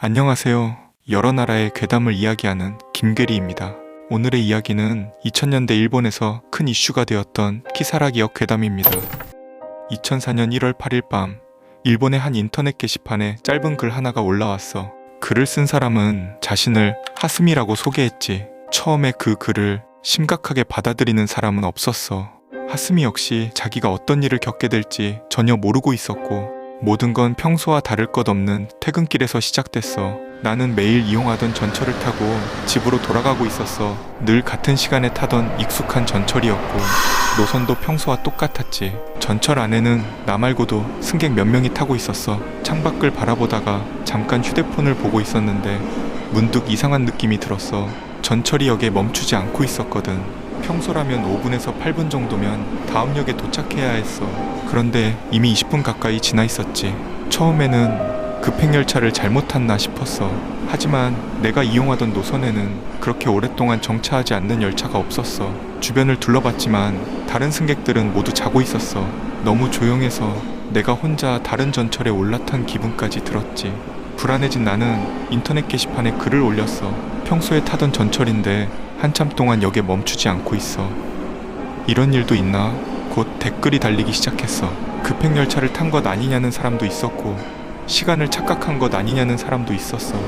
안녕하세요. 여러 나라의 괴담을 이야기하는 김괴리입니다. 오늘의 이야기는 2000년대 일본에서 큰 이슈가 되었던 키사라기역 괴담입니다. 2004년 1월 8일 밤, 일본의 한 인터넷 게시판에 짧은 글 하나가 올라왔어. 글을 쓴 사람은 자신을 하스미라고 소개했지. 처음에 그 글을 심각하게 받아들이는 사람은 없었어. 하스미 역시 자기가 어떤 일을 겪게 될지 전혀 모르고 있었고, 모든 건 평소와 다를 것 없는 퇴근길에서 시작됐어. 나는 매일 이용하던 전철을 타고 집으로 돌아가고 있었어. 늘 같은 시간에 타던 익숙한 전철이었고, 노선도 평소와 똑같았지. 전철 안에는 나 말고도 승객 몇 명이 타고 있었어. 창밖을 바라보다가 잠깐 휴대폰을 보고 있었는데 문득 이상한 느낌이 들었어. 전철이 역에 멈추지 않고 있었거든. 평소라면 5분에서 8분 정도면 다음 역에 도착해야 했어. 그런데 이미 20분 가까이 지나 있었지. 처음에는 급행열차를 잘못 탔나 싶었어. 하지만 내가 이용하던 노선에는 그렇게 오랫동안 정차하지 않는 열차가 없었어. 주변을 둘러봤지만 다른 승객들은 모두 자고 있었어. 너무 조용해서 내가 혼자 다른 전철에 올라탄 기분까지 들었지. 불안해진 나는 인터넷 게시판에 글을 올렸어. 평소에 타던 전철인데 한참 동안 역에 멈추지 않고 있어. 이런 일도 있나? 곧 댓글이 달리기 시작했어. 급행열차를 탄 것 아니냐는 사람도 있었고, 시간을 착각한 것 아니냐는 사람도 있었어.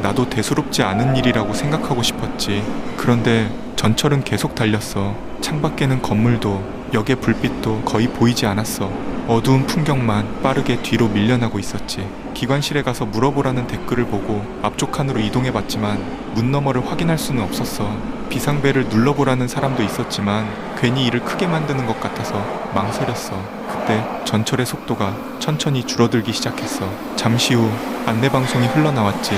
나도 대수롭지 않은 일이라고 생각하고 싶었지. 그런데 전철은 계속 달렸어. 창밖에는 건물도 역의 불빛도 거의 보이지 않았어. 어두운 풍경만 빠르게 뒤로 밀려나고 있었지. 기관실에 가서 물어보라는 댓글을 보고 앞쪽 칸으로 이동해봤지만 문 너머를 확인할 수는 없었어. 비상벨을 눌러보라는 사람도 있었지만 괜히 일을 크게 만드는 것 같아서 망설였어. 그때 전철의 속도가 천천히 줄어들기 시작했어. 잠시 후 안내방송이 흘러나왔지.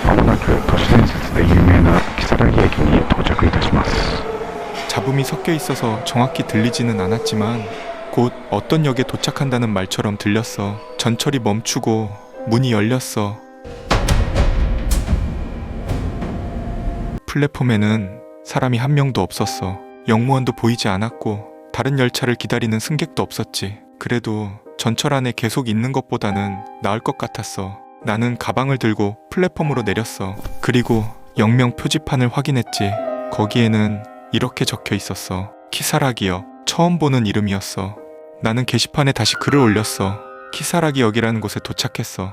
まもなく都市伝説で有名な木更木駅に到着いたします。 잡음이 섞여 있어서 정확히 들리지는 않았지만 곧 어떤 역에 도착한다는 말처럼 들렸어. 전철이 멈추고 문이 열렸어. 플랫폼에는 사람이 한 명도 없었어. 역무원도 보이지 않았고 다른 열차를 기다리는 승객도 없었지. 그래도 전철 안에 계속 있는 것보다는 나을 것 같았어. 나는 가방을 들고 플랫폼으로 내렸어. 그리고 역명 표지판을 확인했지. 거기에는 이렇게 적혀 있었어. 키사라기역. 처음 보는 이름이었어. 나는 게시판에 다시 글을 올렸어. 키사라기역이라는 곳에 도착했어.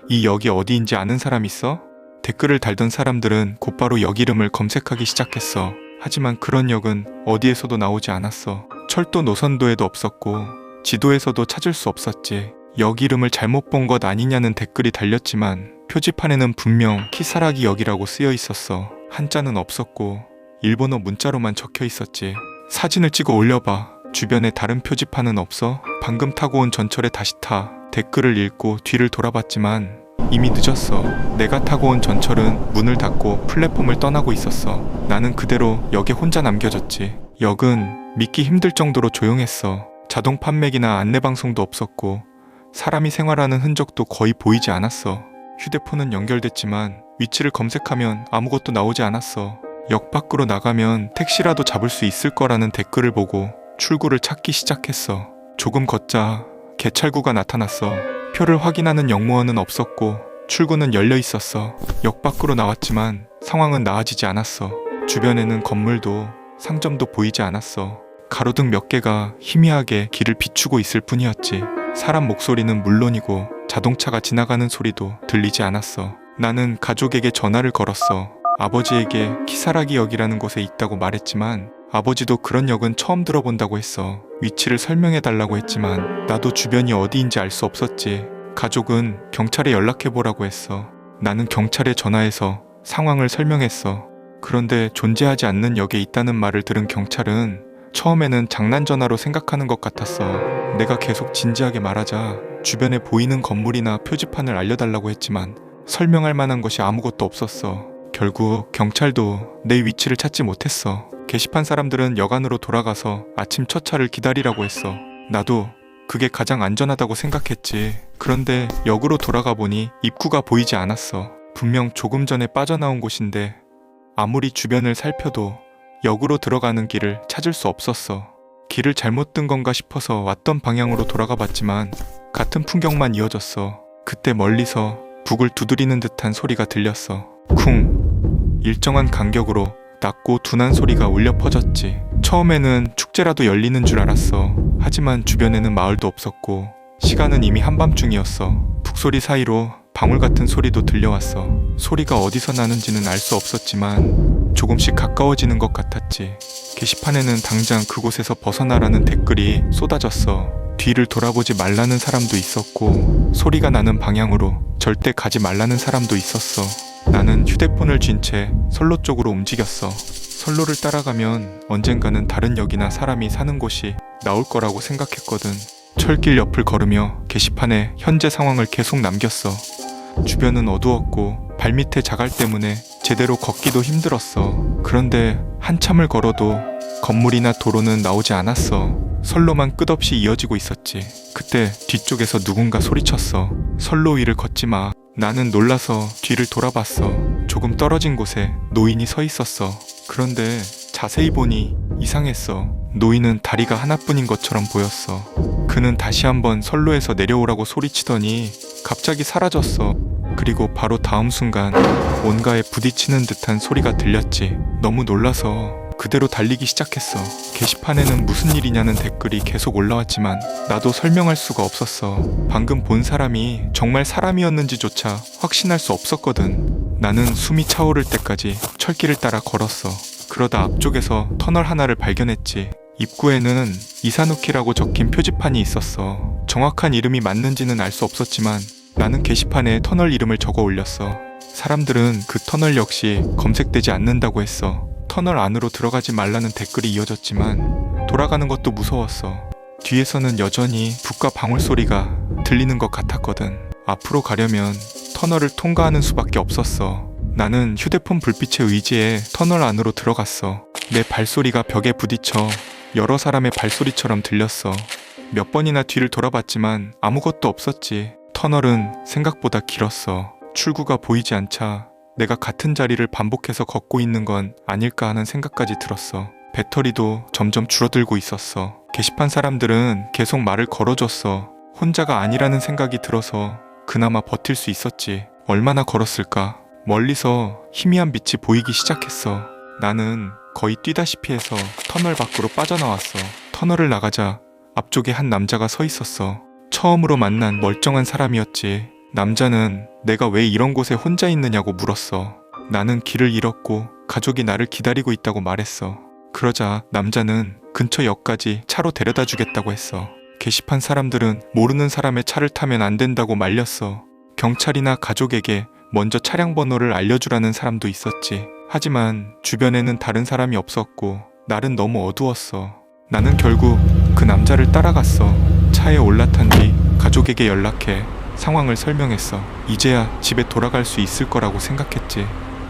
이 역이 어디인지 아는 사람 있어? 댓글을 달던 사람들은 곧바로 역 이름을 검색하기 시작했어. 하지만 그런 역은 어디에서도 나오지 않았어. 철도 노선도에도 없었고 지도에서도 찾을 수 없었지. 역 이름을 잘못 본 것 아니냐는 댓글이 달렸지만 표지판에는 분명 키사라기역이라고 쓰여 있었어. 한자는 없었고 일본어 문자로만 적혀 있었지. 사진을 찍어 올려봐. 주변에 다른 표지판은 없어? 방금 타고 온 전철에 다시 타. 댓글을 읽고 뒤를 돌아봤지만 이미 늦었어. 내가 타고 온 전철은 문을 닫고 플랫폼을 떠나고 있었어. 나는 그대로 역에 혼자 남겨졌지. 역은 믿기 힘들 정도로 조용했어. 자동 판매기나 안내방송도 없었고 사람이 생활하는 흔적도 거의 보이지 않았어. 휴대폰은 연결됐지만 위치를 검색하면 아무것도 나오지 않았어. 역 밖으로 나가면 택시라도 잡을 수 있을 거라는 댓글을 보고 출구를 찾기 시작했어. 조금 걷자 개찰구가 나타났어. 표를 확인하는 역무원은 없었고 출구는 열려 있었어. 역 밖으로 나왔지만 상황은 나아지지 않았어. 주변에는 건물도 상점도 보이지 않았어. 가로등 몇 개가 희미하게 길을 비추고 있을 뿐이었지. 사람 목소리는 물론이고 자동차가 지나가는 소리도 들리지 않았어. 나는 가족에게 전화를 걸었어. 아버지에게 키사라기역이라는 곳에 있다고 말했지만 아버지도 그런 역은 처음 들어본다고 했어. 위치를 설명해달라고 했지만 나도 주변이 어디인지 알 수 없었지. 가족은 경찰에 연락해보라고 했어. 나는 경찰에 전화해서 상황을 설명했어. 그런데 존재하지 않는 역에 있다는 말을 들은 경찰은 처음에는 장난 전화로 생각하는 것 같았어. 내가 계속 진지하게 말하자 주변에 보이는 건물이나 표지판을 알려달라고 했지만 설명할 만한 것이 아무것도 없었어. 결국 경찰도 내 위치를 찾지 못했어. 게시판 사람들은 역 안으로 돌아가서 아침 첫 차를 기다리라고 했어. 나도 그게 가장 안전하다고 생각했지. 그런데 역으로 돌아가 보니 입구가 보이지 않았어. 분명 조금 전에 빠져나온 곳인데 아무리 주변을 살펴도 역으로 들어가는 길을 찾을 수 없었어. 길을 잘못 든 건가 싶어서 왔던 방향으로 돌아가 봤지만 같은 풍경만 이어졌어. 그때 멀리서 국을 두드리는 듯한 소리가 들렸어. 쿵. 일정한 간격으로 낮고 둔한 소리가 울려 퍼졌지. 처음에는 축제라도 열리는 줄 알았어. 하지만 주변에는 마을도 없었고 시간은 이미 한밤중이었어. 북소리 사이로 방울 같은 소리도 들려왔어. 소리가 어디서 나는지는 알 수 없었지만 조금씩 가까워지는 것 같았지. 게시판에는 당장 그곳에서 벗어나라는 댓글이 쏟아졌어. 뒤를 돌아보지 말라는 사람도 있었고 소리가 나는 방향으로 절대 가지 말라는 사람도 있었어. 나는 휴대폰을 쥔 채 선로 쪽으로 움직였어. 선로를 따라가면 언젠가는 다른 역이나 사람이 사는 곳이 나올 거라고 생각했거든. 철길 옆을 걸으며 게시판에 현재 상황을 계속 남겼어. 주변은 어두웠고 발밑에 자갈 때문에 제대로 걷기도 힘들었어. 그런데 한참을 걸어도 건물이나 도로는 나오지 않았어. 선로만 끝없이 이어지고 있었지. 그때 뒤쪽에서 누군가 소리쳤어. 선로 위를 걷지 마. 나는 놀라서 뒤를 돌아봤어. 조금 떨어진 곳에 노인이 서 있었어. 그런데 자세히 보니 이상했어. 노인은 다리가 하나뿐인 것처럼 보였어. 그는 다시 한번 선로에서 내려오라고 소리치더니 갑자기 사라졌어. 그리고 바로 다음 순간 뭔가에 부딪히는 듯한 소리가 들렸지. 너무 놀라서 그대로 달리기 시작했어. 게시판에는 무슨 일이냐는 댓글이 계속 올라왔지만 나도 설명할 수가 없었어. 방금 본 사람이 정말 사람이었는지조차 확신할 수 없었거든. 나는 숨이 차오를 때까지 철길을 따라 걸었어. 그러다 앞쪽에서 터널 하나를 발견했지. 입구에는 이사누키라고 적힌 표지판이 있었어. 정확한 이름이 맞는지는 알 수 없었지만 나는 게시판에 터널 이름을 적어 올렸어. 사람들은 그 터널 역시 검색되지 않는다고 했어. 터널 안으로 들어가지 말라는 댓글이 이어졌지만 돌아가는 것도 무서웠어. 뒤에서는 여전히 북과 방울 소리가 들리는 것 같았거든. 앞으로 가려면 터널을 통과하는 수밖에 없었어. 나는 휴대폰 불빛에 의지해 터널 안으로 들어갔어. 내 발소리가 벽에 부딪혀 여러 사람의 발소리처럼 들렸어. 몇 번이나 뒤를 돌아봤지만 아무것도 없었지. 터널은 생각보다 길었어. 출구가 보이지 않자 내가 같은 자리를 반복해서 걷고 있는 건 아닐까 하는 생각까지 들었어. 배터리도 점점 줄어들고 있었어. 게시판 사람들은 계속 말을 걸어줬어. 혼자가 아니라는 생각이 들어서 그나마 버틸 수 있었지. 얼마나 걸었을까? 멀리서 희미한 빛이 보이기 시작했어. 나는 거의 뛰다시피 해서 터널 밖으로 빠져나왔어. 터널을 나가자 앞쪽에 한 남자가 서 있었어. 처음으로 만난 멀쩡한 사람이었지. 남자는 내가 왜 이런 곳에 혼자 있느냐고 물었어. 나는 길을 잃었고 가족이 나를 기다리고 있다고 말했어. 그러자 남자는 근처 역까지 차로 데려다 주겠다고 했어. 게시판 사람들은 모르는 사람의 차를 타면 안 된다고 말렸어. 경찰이나 가족에게 먼저 차량 번호를 알려주라는 사람도 있었지. 하지만 주변에는 다른 사람이 없었고 날은 너무 어두웠어. 나는 결국 그 남자를 따라갔어. 차에 올라탄 뒤 가족에게 연락해 상황을 설명했어. 이제야 집에 돌아갈 수 있을 거라고 생각했지.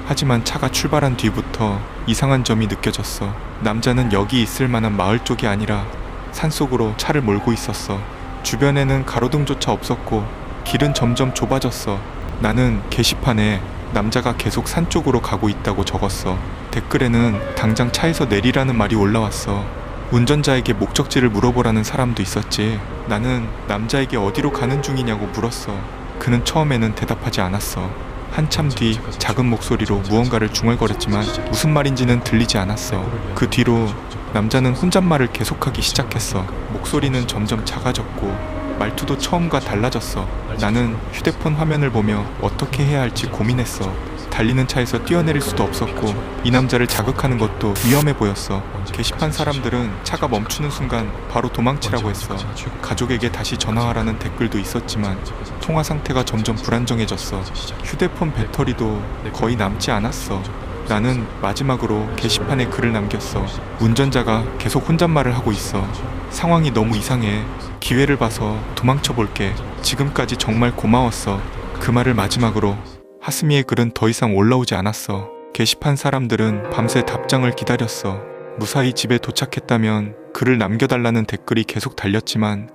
하지만 차가 출발한 뒤부터 이상한 점이 느껴졌어. 남자는 여기 있을 만한 마을 쪽이 아니라 산속으로 차를 몰고 있었어. 주변에는 가로등조차 없었고 길은 점점 좁아졌어. 나는 게시판에 남자가 계속 산 쪽으로 가고 있다고 적었어. 댓글에는 당장 차에서 내리라는 말이 올라왔어. 운전자에게 목적지를 물어보라는 사람도 있었지. 나는 남자에게 어디로 가는 중이냐고 물었어. 그는 처음에는 대답하지 않았어. 한참 뒤 작은 목소리로 무언가를 중얼거렸지만 무슨 말인지는 들리지 않았어. 그 뒤로 남자는 혼잣말을 계속하기 시작했어. 목소리는 점점 작아졌고 말투도 처음과 달라졌어. 나는 휴대폰 화면을 보며 어떻게 해야 할지 고민했어. 달리는 차에서 뛰어내릴 수도 없었고 이 남자를 자극하는 것도 위험해 보였어. 게시판 사람들은 차가 멈추는 순간 바로 도망치라고 했어. 가족에게 다시 전화하라는 댓글도 있었지만 통화 상태가 점점 불안정해졌어. 휴대폰 배터리도 거의 남지 않았어. 나는 마지막으로 게시판에 글을 남겼어. 운전자가 계속 혼잣말을 하고 있어. 상황이 너무 이상해. 기회를 봐서 도망쳐 볼게. 지금까지 정말 고마웠어. 그 말을 마지막으로. 하스미의 글은 더 이상 올라오지 않았어. 게시판 사람들은 밤새 답장을 기다렸어. 무사히 집에 도착했다면 글을 남겨달라는 댓글이 계속 달렸지만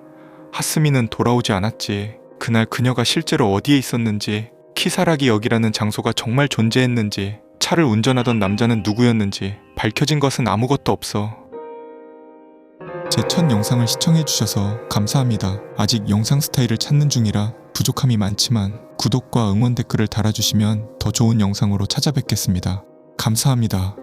하스미는 돌아오지 않았지. 그날 그녀가 실제로 어디에 있었는지, 키사라기 역이라는 장소가 정말 존재했는지, 차를 운전하던 남자는 누구였는지 밝혀진 것은 아무것도 없어. 제 첫 영상을 시청해주셔서 감사합니다. 아직 영상 스타일을 찾는 중이라 부족함이 많지만 구독과 응원 댓글을 달아주시면 더 좋은 영상으로 찾아뵙겠습니다. 감사합니다.